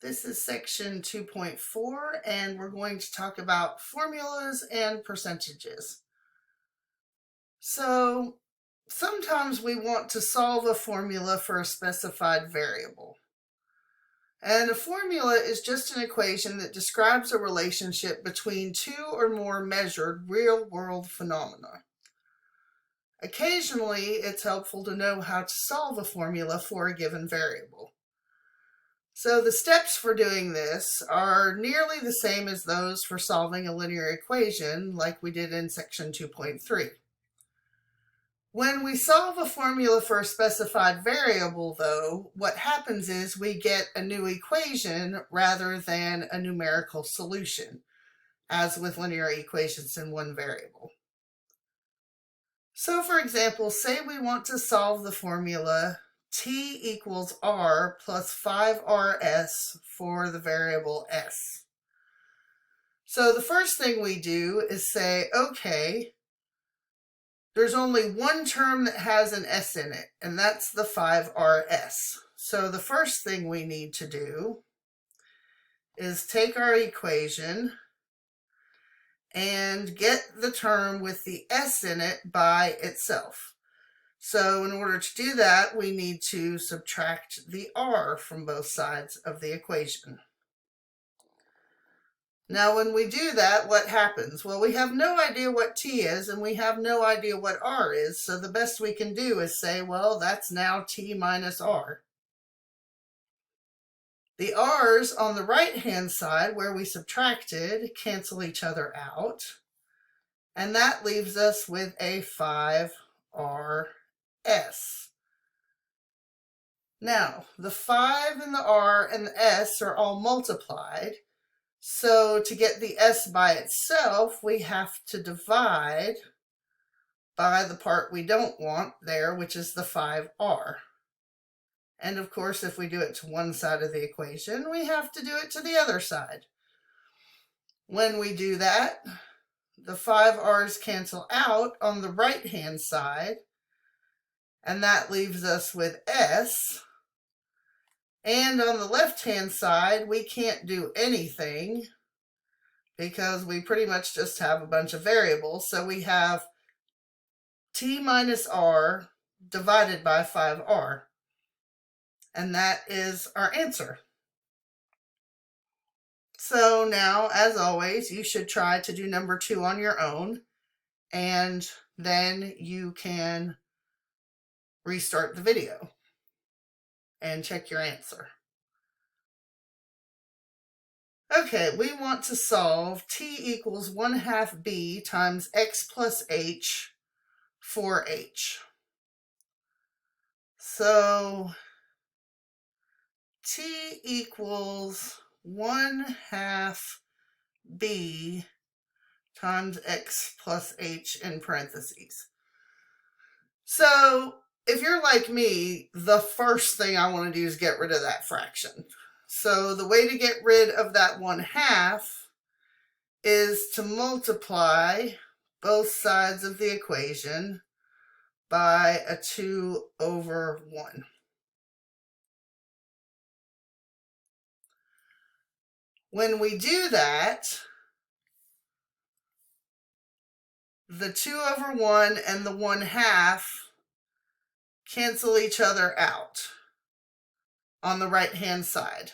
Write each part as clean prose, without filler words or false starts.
This is section 2.4, and we're going to talk about formulas and percentages. So sometimes we want to solve a formula for a specified variable. And a formula is just an equation that describes a relationship between two or more measured real-world phenomena. Occasionally, it's helpful to know how to solve a formula for a given variable. So the steps for doing this are nearly the same as those for solving a linear equation like we did in section 2.3. When we solve a formula for a specified variable, though, what happens is we get a new equation rather than a numerical solution, as with linear equations in one variable. So for example, say we want to solve the formula t equals r plus 5rs for the variable s. So the first thing we do is say, okay, there's only one term that has an s in it, and that's the 5rs. So the first thing we need to do is take our equation and get the term with the s in it by itself. So in order to do that, we need to subtract the r from both sides of the equation. Now, when we do that, what happens? Well, we have no idea what t is, and we have no idea what r is, so the best we can do is say, well, that's now t minus r. The r's on the right-hand side, where we subtracted, cancel each other out, and that leaves us with a 5r s. Now, the 5 and the r and the s are all multiplied, so to get the s by itself, we have to divide by the part we don't want there, which is the 5r. And of course, if we do it to one side of the equation, we have to do it to the other side. When we do that, the 5r's cancel out on the right-hand side, and that leaves us with s. And on the left-hand side, we can't do anything because we pretty much just have a bunch of variables. So we have t minus r divided by 5r. And that is our answer. So now, as always, you should try to do number 2 on your own, and then you can restart the video and check your answer. Okay, we want to solve t equals 1/2 b times x plus h for h. So t equals 1/2 b times x plus h in parentheses. So if you're like me, the first thing I want to do is get rid of that fraction. So the way to get rid of that 1/2 is to multiply both sides of the equation by a 2/1. When we do that, the 2/1 and the 1/2 cancel each other out on the right-hand side.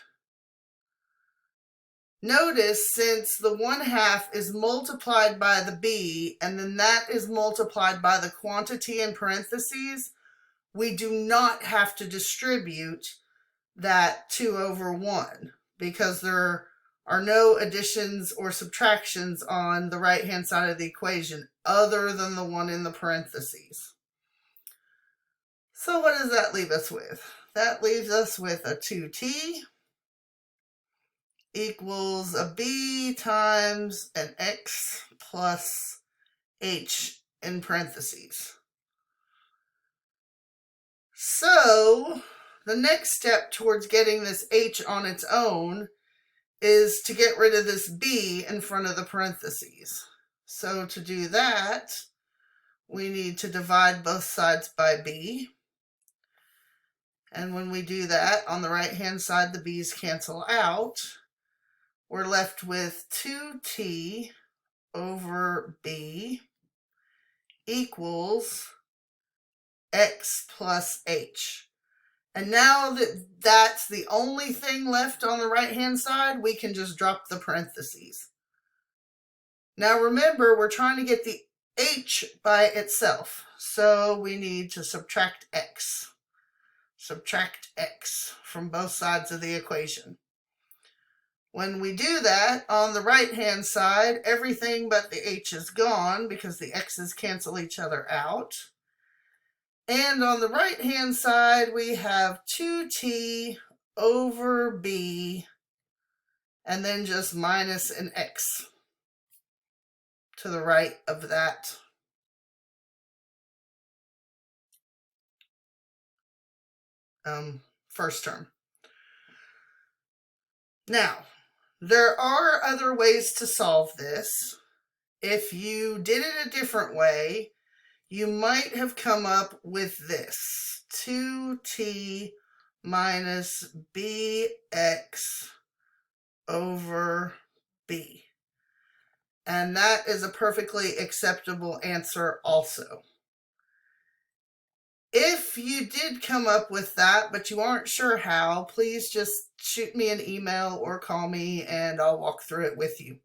Notice, since the 1/2 is multiplied by the b, and then that is multiplied by the quantity in parentheses, we do not have to distribute that 2/1 because there are no additions or subtractions on the right-hand side of the equation other than the one in the parentheses. So what does that leave us with? That leaves us with a 2t equals a b times an x plus h in parentheses. So the next step towards getting this h on its own is to get rid of this b in front of the parentheses. So to do that, we need to divide both sides by b. And when we do that, on the right-hand side, the b's cancel out. We're left with 2t over b equals x plus h. And now that that's the only thing left on the right-hand side, we can just drop the parentheses. Now remember, we're trying to get the h by itself, so we need to subtract x. Subtract x from both sides of the equation. When we do that, on the right-hand side, everything but the h is gone because the x's cancel each other out. And on the right-hand side, we have 2t over b, and then just minus an x to the right of that. First term. Now, there are other ways to solve this. If you did it a different way, you might have come up with this: 2t minus bx over b. And that is a perfectly acceptable answer also. If you did come up with that, but you aren't sure how, please just shoot me an email or call me and I'll walk through it with you.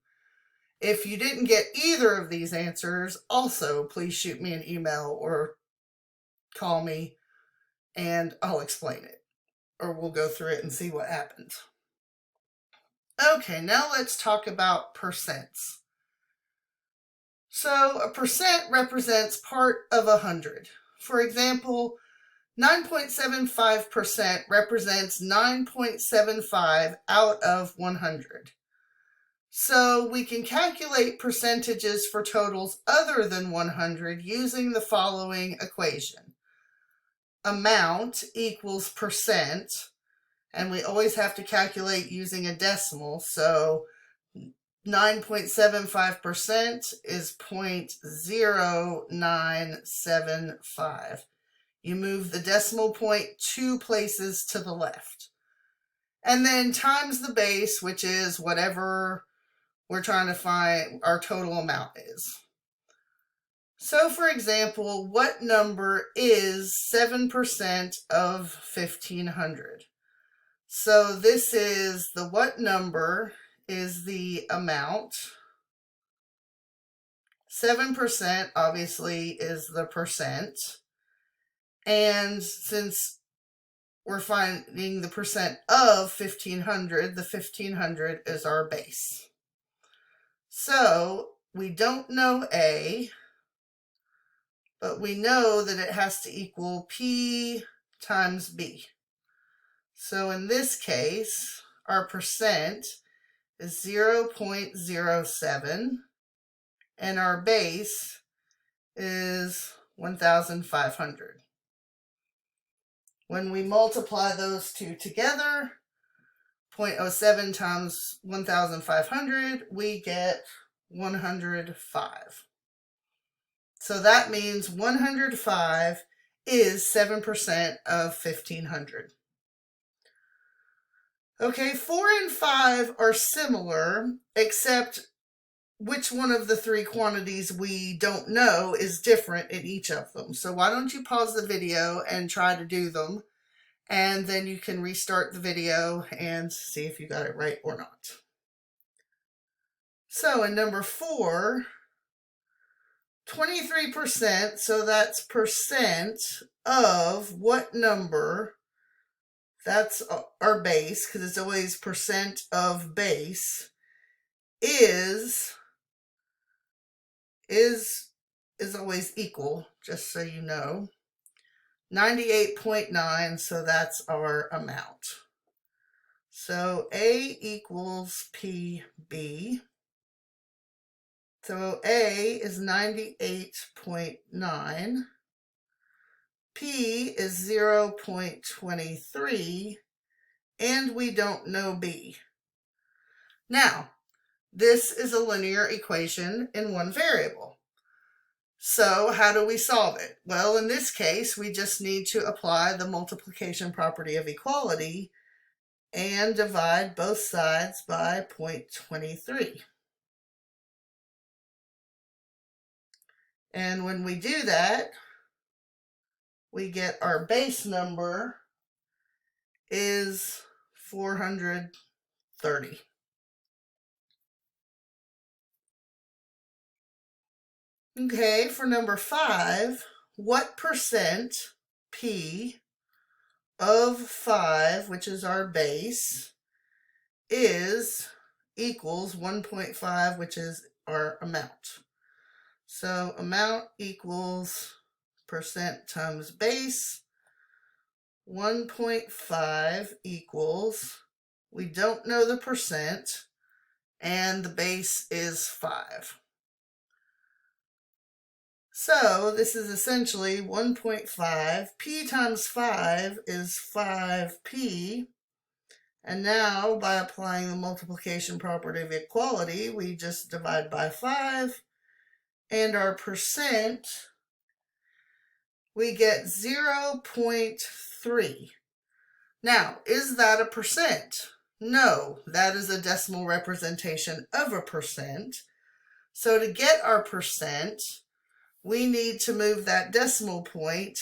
If you didn't get either of these answers, also please shoot me an email or call me and I'll explain it. Or we'll go through it and see what happens. Okay, now let's talk about percents. So a percent represents part of 100. For example, 9.75% represents 9.75 out of 100. So we can calculate percentages for totals other than 100 using the following equation. Amount equals percent, and we always have to calculate using a decimal, so 9.75% is 0.0975. You move the decimal point 2 places to the left. And then times the base, which is whatever we're trying to find our total amount is. So for example, what number is 7% of 1,500? So this is the what number is the amount. 7% obviously is the percent. And since we're finding the percent of 1,500, the 1,500 is our base. So we don't know A, but we know that it has to equal P times B. So in this case, our percent is 0.07 and our base is 1,500. When we multiply those two together, 0.07 times 1,500, we get 105. So that means 105 is 7% of 1,500. Okay, 4 and 5 are similar, except which one of the three quantities we don't know is different in each of them. So why don't you pause the video and try to do them, and then you can restart the video and see if you got it right or not. So in number 4, 23%, so that's percent of what number? That's our base, because it's always percent of base, is always equal, just so you know. 98.9, so that's our amount. So A equals PB. So A is 98.9. P is 0.23, and we don't know B. Now, this is a linear equation in one variable. So how do we solve it? Well, in this case, we just need to apply the multiplication property of equality and divide both sides by 0.23. And when we do that, we get our base number is 430. Okay, for number 5, what percent P of 5, which is our base, equals 1.5, which is our amount. So amount equals percent times base. 1.5 equals, we don't know the percent, and the base is 5. So this is essentially 1.5. P times 5 is 5P. And now, by applying the multiplication property of equality, we just divide by 5. And our percent, we get 0.3. Now, is that a percent? No, that is a decimal representation of a percent. So to get our percent, we need to move that decimal point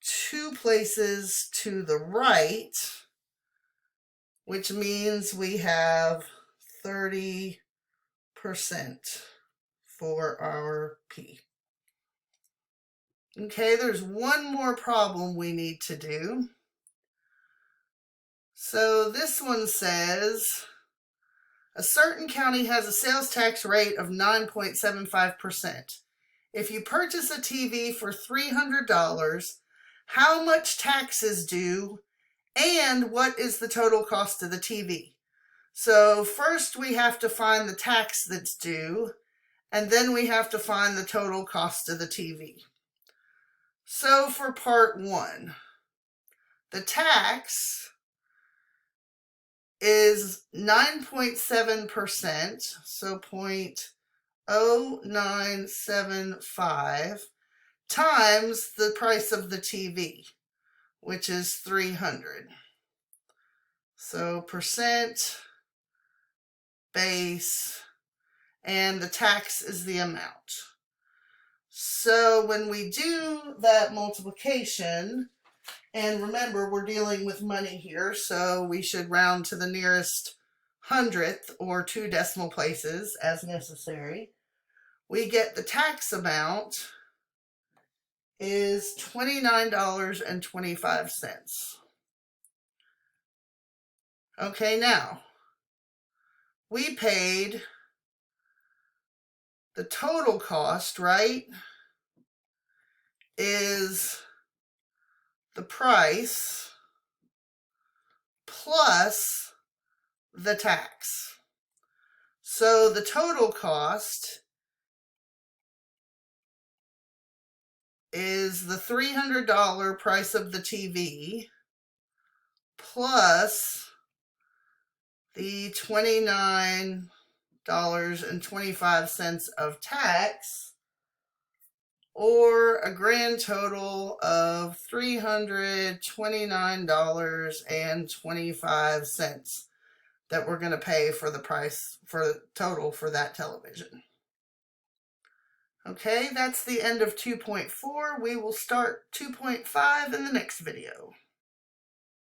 2 places to the right, which means we have 30% for our P. Okay, there's one more problem we need to do. So this one says, a certain county has a sales tax rate of 9.75%. If you purchase a TV for $300, how much tax is due and what is the total cost of the TV? So first we have to find the tax that's due, and then we have to find the total cost of the TV. So for part 1, the tax is 9.7%, so 0.0975 times the price of the TV, which is 300. So percent, base, and the tax is the amount. So when we do that multiplication, and remember we're dealing with money here, so we should round to the nearest hundredth or 2 decimal places as necessary, we get the tax amount is $29.25. Okay, now we paid the total cost, right, is the price plus the tax. So the total cost is the $300 price of the TV plus the $29.25 of tax, or a grand total of $329.25 that we're going to pay for the price for total for that television. Okay, that's the end of 2.4. We will start 2.5 in the next video.